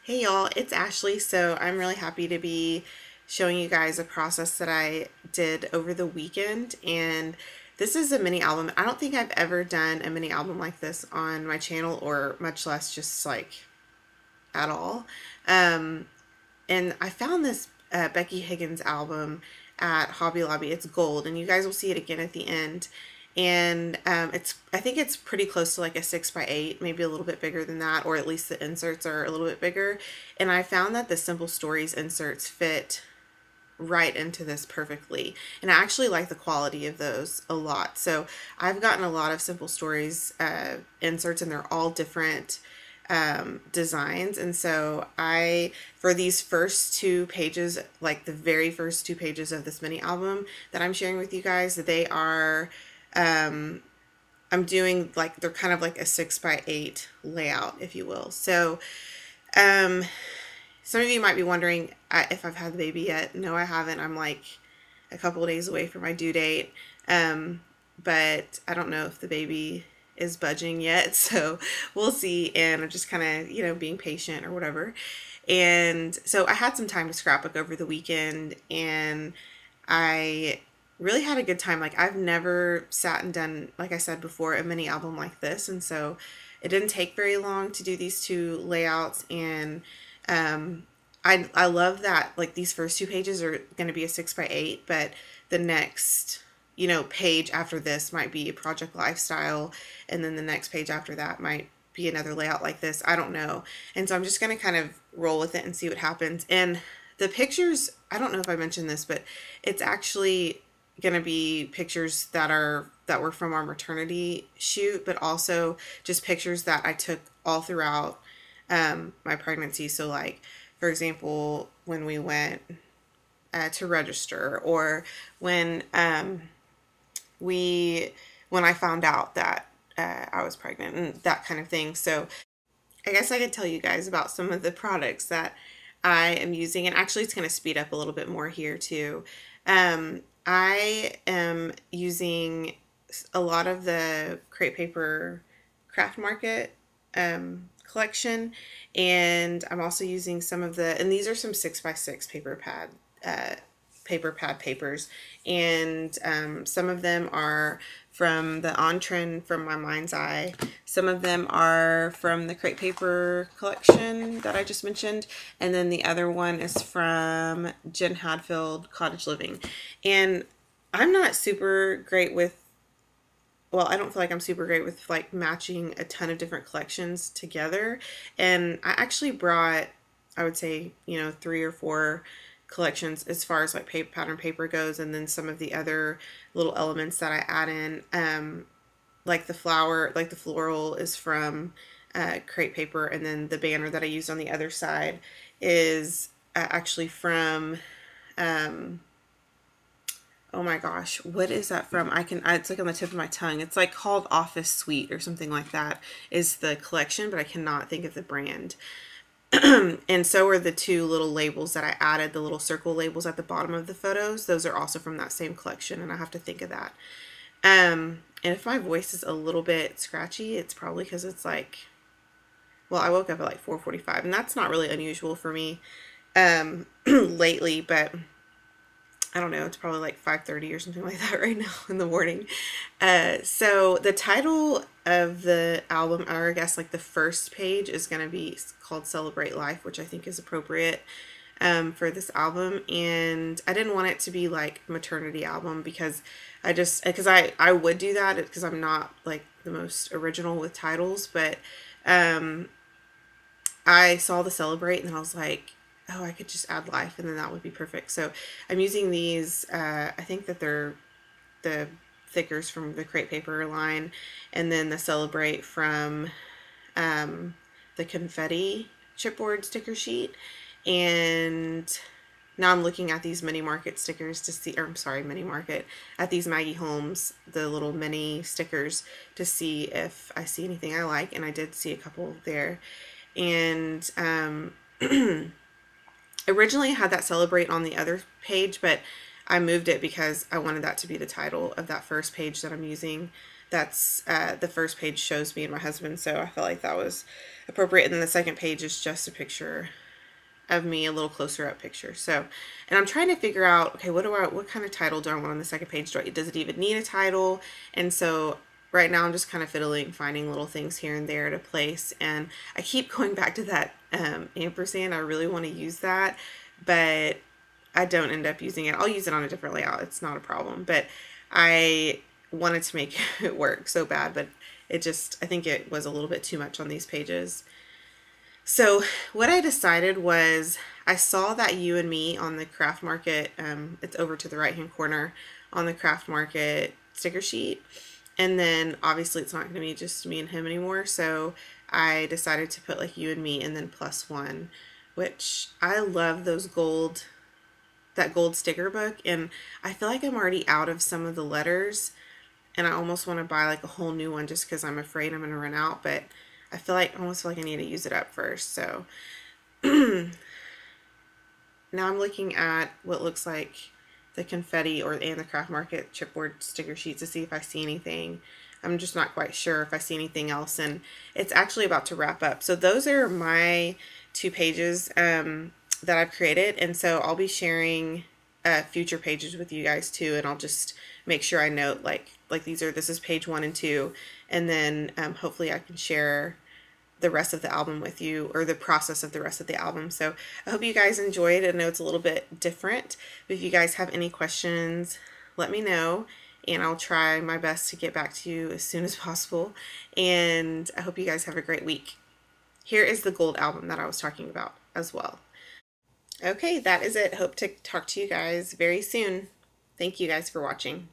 Hey y'all, it's Ashley. So I'm really happy to be showing you guys a process that I did over the weekend. And this is a mini album. I don't think I've ever done a mini album like this on my channel, or much less just like at all. Um, and I found this Becky Higgins album at Hobby Lobby. It's gold, and you guys will see it again at the end. And I think it's pretty close to like a 6x8, maybe a little bit bigger than that, or at least the inserts are a little bit bigger. And I found that the Simple Stories inserts fit right into this perfectly, and I actually like the quality of those a lot. So I've gotten a lot of Simple Stories inserts, and they're all different designs. And so for these first two pages, like the very first two pages of this mini album that I'm sharing with you guys, they are I'm doing like, they're kind of like a 6x8 layout, if you will. So some of you might be wondering if I've had the baby yet. No, I haven't. I'm like a couple of days away from my due date. But I don't know if the baby is budging yet, so we'll see. And I'm just kind of, being patient or whatever. And so I had some time to scrapbook over the weekend, and I really had a good time. Like, I've never sat and done, like I said before, a mini album like this. And so it didn't take very long to do these two layouts. And I love that, like, these first two pages are going to be a 6x8, but the next, page after this might be a project lifestyle, and then the next page after that might be another layout like this. I don't know. And so I'm just going to kind of roll with it and see what happens. And the pictures, I don't know if I mentioned this, but it's actually going to be pictures that were from our maternity shoot, but also just pictures that I took all throughout my pregnancy. So, like, for example, when we went to register, or when when I found out that I was pregnant, and that kind of thing. So I guess I could tell you guys about some of the products that I am using, and actually it's going to speed up a little bit more here too. I am using a lot of the Crate Paper Craft Market collection, and I'm also using some of and these are some 6x6 paper pad papers, and some of them are from the On Trend from my Mind's Eye. Some of them are from the Crate Paper collection that I just mentioned, and then the other one is from Jen Hadfield Cottage Living. And I'm not super great with, well, I don't feel like I'm super great with like matching a ton of different collections together. And I actually brought, I would say, 3 or 4 collections as far as like pattern paper goes, and then some of the other little elements that I add in, like the flower, like the floral is from Crate Paper, and then the banner that I used on the other side is actually from oh my gosh, what is that from? It's like on the tip of my tongue. It's like called Office Suite or something like that is the collection, but I cannot think of the brand. And so are the two little labels that I added, the little circle labels at the bottom of the photos. Those are also from that same collection, and I have to think of that. And if my voice is a little bit scratchy, it's probably because it's like, well, I woke up at like 4:45, and that's not really unusual for me lately, but I don't know, it's probably like 5:30 or something like that right now in the morning. So the title of the album, or I guess like the first page, is going to be called Celebrate Life, which I think is appropriate for this album. And I didn't want it to be like maternity album, because I would do that because I'm not like the most original with titles, but I saw the Celebrate, and then I was like, oh, I could just add life, and then that would be perfect. So I'm using these, I think that they're the thickers from the Crate Paper line, and then the Celebrate from the Confetti chipboard sticker sheet. And now I'm looking at these Mini Market stickers to see, or I'm sorry, Mini Market, at these Maggie Holmes, the little mini stickers, to see if I see anything I like, and I did see a couple there. And originally I had that Celebrate on the other page, but I moved it because I wanted that to be the title of that first page that I'm using that's the first page shows me and my husband, so I felt like that was appropriate. And then the second page is just a picture of me, a little closer up picture. So, and I'm trying to figure out, okay, what kind of title do I want on the second page? Does it even need a title? And so right now I'm just kind of fiddling, finding little things here and there to place. And I keep going back to that ampersand. I really want to use that, but I don't end up using it. I'll use it on a different layout. It's not a problem, but I wanted to make it work so bad, but it just, I think it was a little bit too much on these pages. So what I decided was, I saw that You and Me on the Craft Market, it's over to the right hand corner on the Craft Market sticker sheet, and then obviously it's not going to be just me and him anymore, so I decided to put like You and Me and then +1, which I love those that gold sticker book, and I feel like I'm already out of some of the letters, and I almost want to buy like a whole new one just because I'm afraid I'm going to run out, but I almost feel like I need to use it up first. So now I'm looking at what looks like the confetti and the Craft Market chipboard sticker sheets to see if I see anything. I'm just not quite sure if I see anything else, and it's actually about to wrap up. So those are my 2 pages that I've created, and so I'll be sharing future pages with you guys too, and I'll just make sure I note this is page 1 and 2, and then hopefully I can share the rest of the album with you, or the process of the rest of the album. So I hope you guys enjoyed. I know it's a little bit different, but if you guys have any questions, let me know, and I'll try my best to get back to you as soon as possible. And I hope you guys have a great week. Here is the gold album that I was talking about as well. Okay, that is it. Hope to talk to you guys very soon. Thank you guys for watching.